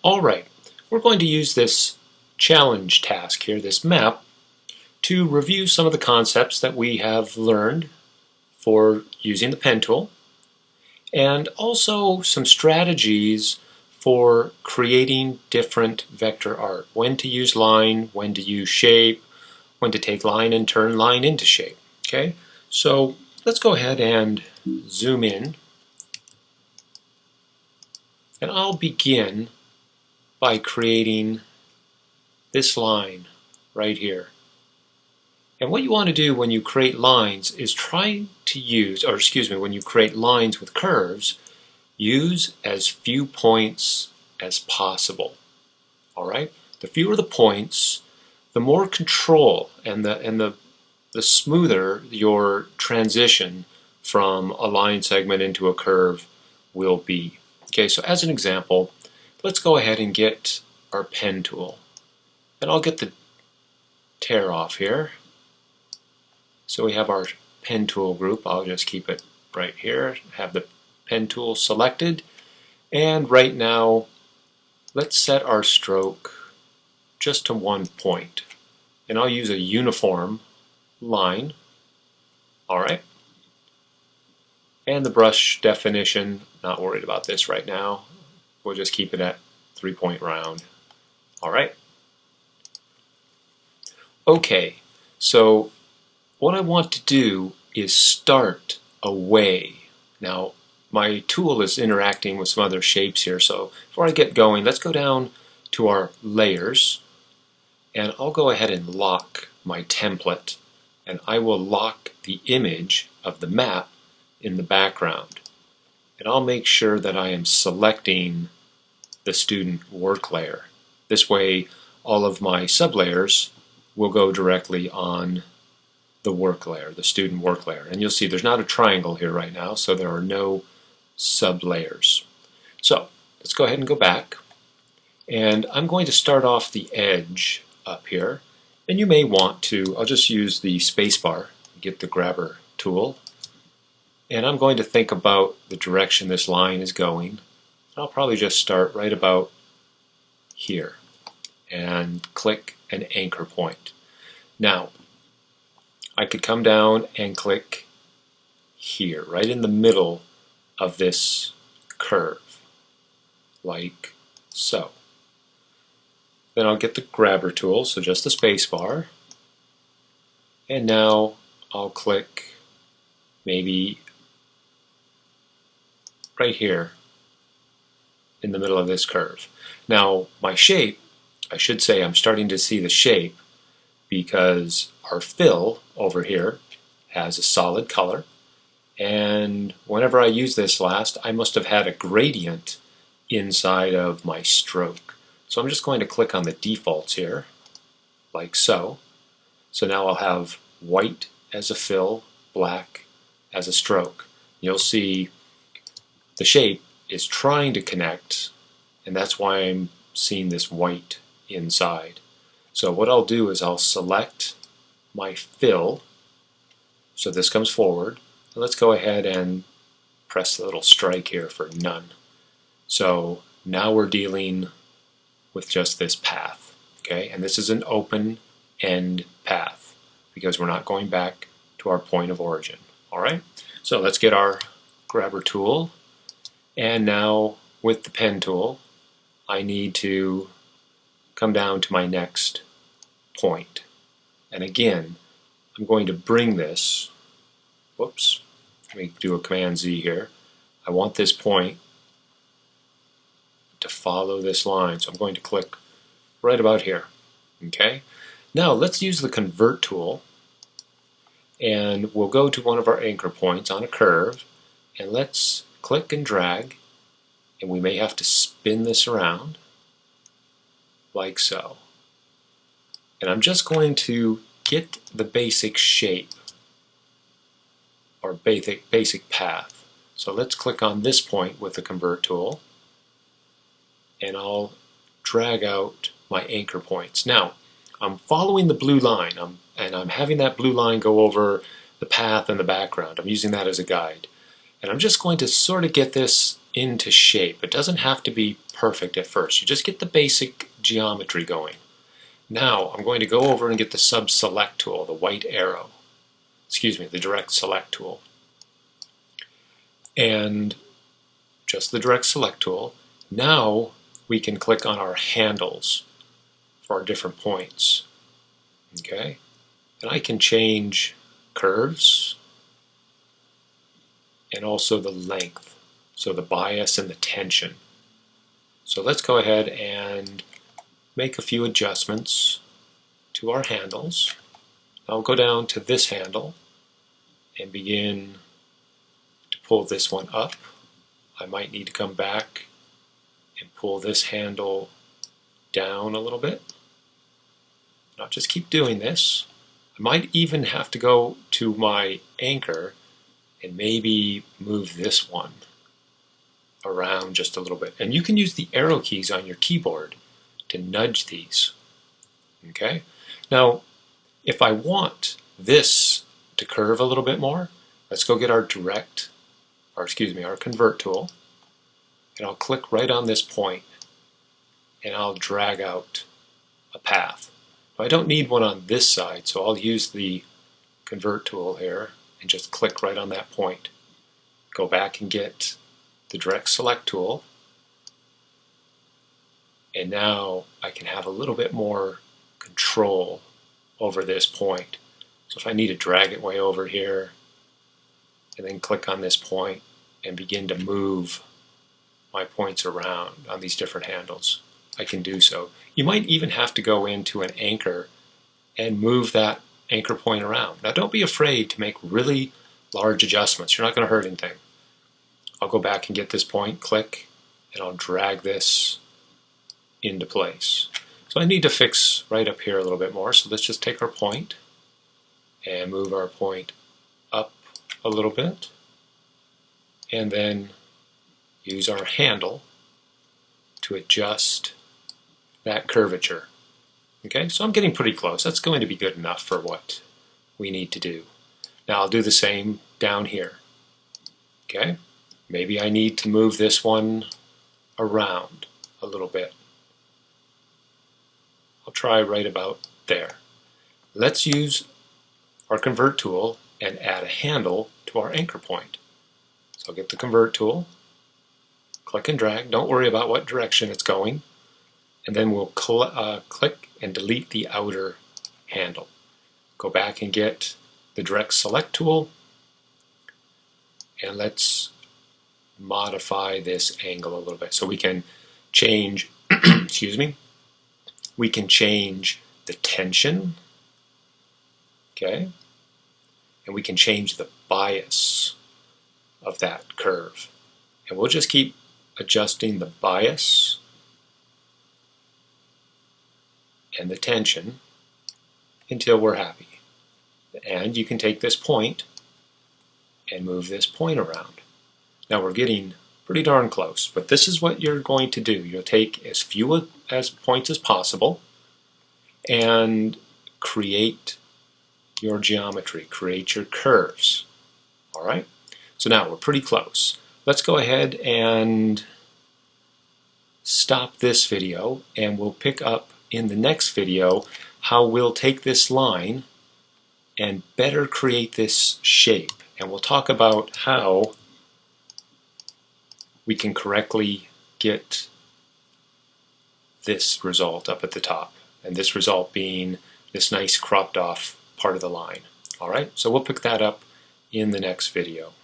Alright, we're going to use this challenge task here, this map, to review some of the concepts that we have learned for using the pen tool, and also some strategies for creating different vector art. When to use line, when to use shape, when to take line and turn line into shape. Okay, so let's go ahead and zoom in, and I'll begin by creating this line right here. And what you want to do when you create lines is try to use, or excuse me, when you create lines with curves, use as few points as possible. Alright? The fewer the points, the more control and the smoother your transition from a line segment into a curve will be. Okay, so as an example, let's go ahead and get our pen tool. And I'll get the tear off here. So we have our pen tool group. I'll just keep it right here. Have the pen tool selected. And right now, let's set our stroke just to 1 point. And I'll use a uniform line. Alright. And the brush definition, not worried about this right now. We'll just keep it at 3-point round. Alright. Okay, so what I want to do is start away. Now, my tool is interacting with some other shapes here, so before I get going, let's go down to our layers, and I'll go ahead and lock my template, and I will lock the image of the map in the background. And I'll make sure that I am selecting the student work layer. This way, all of my sublayers will go directly on the work layer, the student work layer. And you'll see there's not a triangle here right now, so there are no sublayers. So let's go ahead and go back. And I'm going to start off the edge up here. And you may want to, I'll just use the spacebar, get the grabber tool. And I'm going to think about the direction this line is going. I'll probably just start right about here and click an anchor point. Now, I could come down and click here, right in the middle of this curve, like so. Then I'll get the grabber tool, so just the space bar, and now I'll click maybe right here in the middle of this curve. Now, my shape, I should say I'm starting to see the shape because our fill over here has a solid color, and whenever I used this last, I must have had a gradient inside of my stroke. So I'm just going to click on the defaults here, like so. So now I'll have white as a fill, black as a stroke. You'll see the shape is trying to connect, and that's why I'm seeing this white inside. So what I'll do is I'll select my fill, so this comes forward. Let's go ahead and press the little strike here for none. So now we're dealing with just this path, okay? And this is an open end path because we're not going back to our point of origin, all right? So let's get our grabber tool, and now with the pen tool, I need to come down to my next point. And again, I'm going to bring this, whoops, let me do a Command Z here. I want this point to follow this line, so I'm going to click right about here. Okay? Now let's use the convert tool, and we'll go to one of our anchor points on a curve, and let's click and drag, and we may have to spin this around like so. And I'm just going to get the basic shape or basic path. So let's click on this point with the convert tool, and I'll drag out my anchor points. Now, I'm following the blue line, and I'm having that blue line go over the path in the background. I'm using that as a guide. And I'm just going to sort of get this into shape. It doesn't have to be perfect at first. You just get the basic geometry going. Now I'm going to go over and get the sub-select tool, the white arrow. Excuse me, the direct select tool. And just the direct select tool. Now we can click on our handles for our different points. Okay? And I can change curves and also the length, so the bias and the tension. So let's go ahead and make a few adjustments to our handles. I'll go down to this handle and begin to pull this one up. I might need to come back and pull this handle down a little bit. I'll just keep doing this. I might even have to go to my anchor and maybe move this one around just a little bit. And you can use the arrow keys on your keyboard to nudge these. Okay? Now, if I want this to curve a little bit more, let's go get our our convert tool, and I'll click right on this point and I'll drag out a path. I don't need one on this side, so I'll use the convert tool here and just click right on that point. Go back and get the direct select tool, and now I can have a little bit more control over this point. So if I need to drag it way over here and then click on this point and begin to move my points around on these different handles, I can do so. You might even have to go into an anchor and move that anchor point around. Now don't be afraid to make really large adjustments. You're not going to hurt anything. I'll go back and get this point, click, and I'll drag this into place. So I need to fix right up here a little bit more. So let's just take our point and move our point up a little bit, and then use our handle to adjust that curvature. Okay, so I'm getting pretty close. That's going to be good enough for what we need to do. Now I'll do the same down here. Okay, maybe I need to move this one around a little bit. I'll try right about there. Let's use our convert tool and add a handle to our anchor point. So I'll get the convert tool, click and drag. Don't worry about what direction it's going. And then we'll click and delete the outer handle. Go back and get the direct select tool, and let's modify this angle a little bit. So we can change, excuse me, we can change the tension, okay, and we can change the bias of that curve. And we'll just keep adjusting the bias and the tension until we're happy. And you can take this point and move this point around. Now we're getting pretty darn close, but this is what you're going to do. You'll take as few as points as possible and create your geometry, create your curves. All right? So now we're pretty close. Let's go ahead and stop this video, and we'll pick up in the next video how we'll take this line and better create this shape. And we'll talk about how we can correctly get this result up at the top, and this result being this nice cropped off part of the line. All right, so we'll pick that up in the next video.